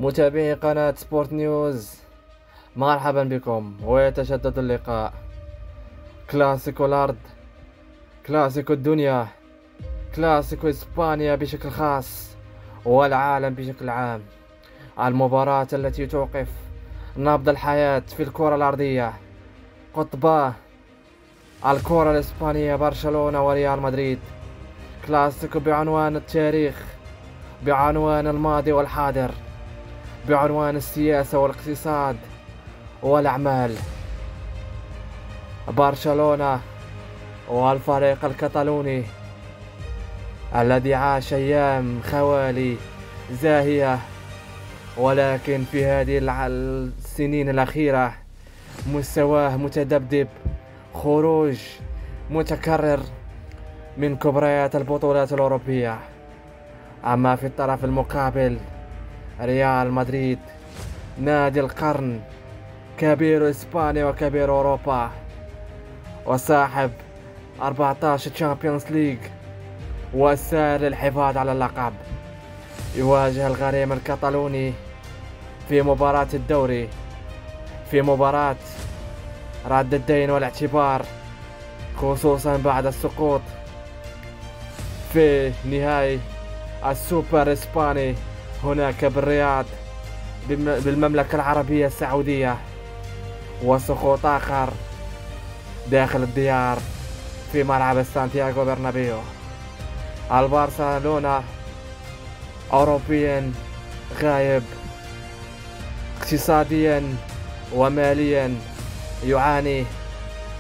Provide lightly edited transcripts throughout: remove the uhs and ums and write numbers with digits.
متابعي قناة سبورت نيوز، مرحبا بكم. ويتجدد اللقاء. كلاسيكو الأرض، كلاسيكو الدنيا، كلاسيكو إسبانيا بشكل خاص والعالم بشكل عام. المباراة التي توقف نبض الحياة في الكرة الأرضية، قطبا الكرة الإسبانية برشلونة وريال مدريد. كلاسيكو بعنوان التاريخ، بعنوان الماضي والحاضر، بعنوان السياسة والاقتصاد والأعمال. برشلونة والفريق الكتالوني الذي عاش أيام خوالي زاهية، ولكن في هذه السنين الأخيرة مستواه متذبذب، خروج متكرر من كبريات البطولات الأوروبية. أما في الطرف المقابل ريال مدريد، نادي القرن، كبير إسبانيا وكبير أوروبا، وصاحب 14 تشامبيونز ليج، والسائر للحفاظ على اللقب، يواجه الغريم الكتالوني في مباراة الدوري، في مباراة رد الدين والاعتبار، خصوصا بعد السقوط في نهائي السوبر الإسباني هناك بالرياض بالمملكة العربية السعودية، وسقوط آخر داخل الديار في ملعب سانتياغو برنابيو. البرشلونة أوروبيا غايب، اقتصاديا وماليا يعاني،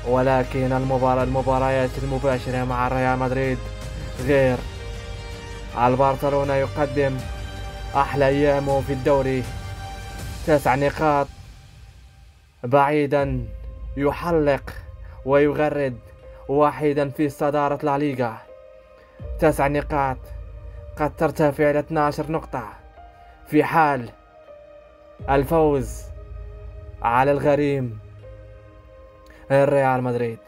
ولكن المباريات المباشرة مع ريال مدريد غير. البرشلونة يقدم أحلى أيامه في الدوري، 9 نقاط، بعيدا يحلق ويغرد، واحدا في صدارة لا ليغا، 9 نقاط قد ترتفع إلى 12 نقطة في حال الفوز على الغريم الريال مدريد.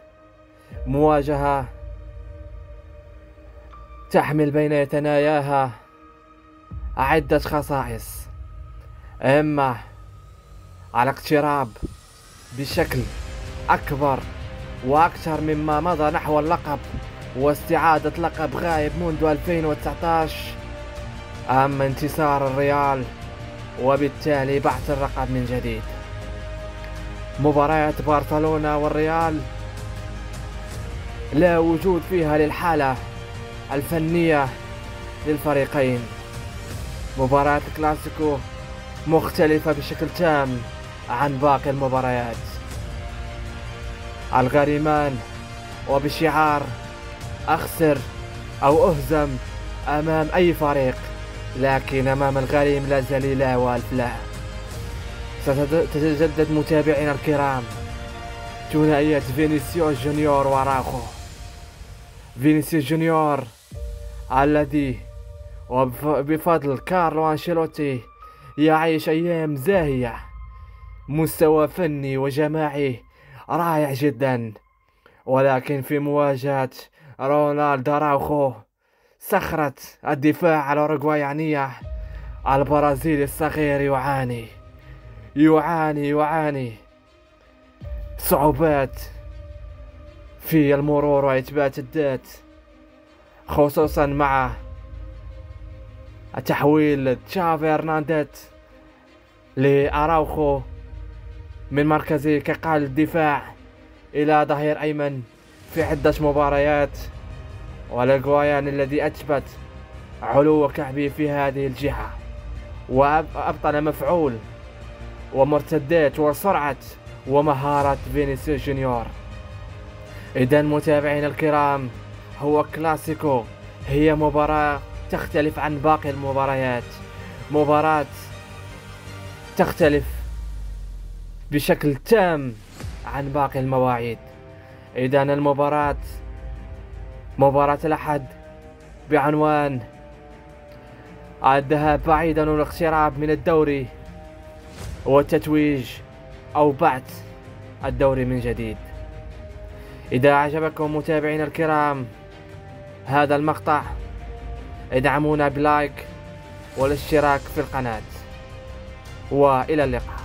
مواجهة تحمل بين ثناياها عدة خصائص، إما الاقتراب بشكل أكبر وأكثر مما مضى نحو اللقب واستعادة لقب غائب منذ 2019، أما انتصار الريال وبالتالي بعث الرقم من جديد. مباريات برشلونة والريال لا وجود فيها للحالة الفنية للفريقين. مباراة الكلاسيكو مختلفة بشكل تام عن باقي المباريات. الغريمان وبشعار أخسر أو أهزم أمام أي فريق، لكن أمام الغريم لا زال لا والف لا. ستتجدد متابعينا الكرام ثنائية فينيسيوس جونيور وراخو. فينيسيوس جونيور الذي وبفضل كارلو أنشيلوتي يعيش أيام زاهية، مستوى فني وجماعي رائع جدا، ولكن في مواجهة رونالدو أراوخو صخرة الدفاع الأوروغوايانية، البرازيلي الصغير يعاني صعوبات في المرور وإثبات الذات، خصوصا مع تحويل تشافي هرنانديز لأراوخو من مركزه كقلب دفاع إلى ظهير أيمن في عدة مباريات، والأوروغواياني الذي أثبت علو كعبه في هذه الجهة، وأبطل مفعول ومرتدات وسرعة ومهارة فينيسيوس جونيور. إذن متابعينا الكرام، هو كلاسيكو، هي مباراة تختلف عن باقي المباريات، مباراة تختلف بشكل تام عن باقي المواعيد. إذن المباراة مباراة الأحد بعنوان الذهاب بعيدا والاقتراب من الدوري والتتويج أو بعث الدوري من جديد. إذا أعجبكم متابعينا الكرام هذا المقطع ادعمونا بلايك والاشتراك في القناة. وإلى اللقاء.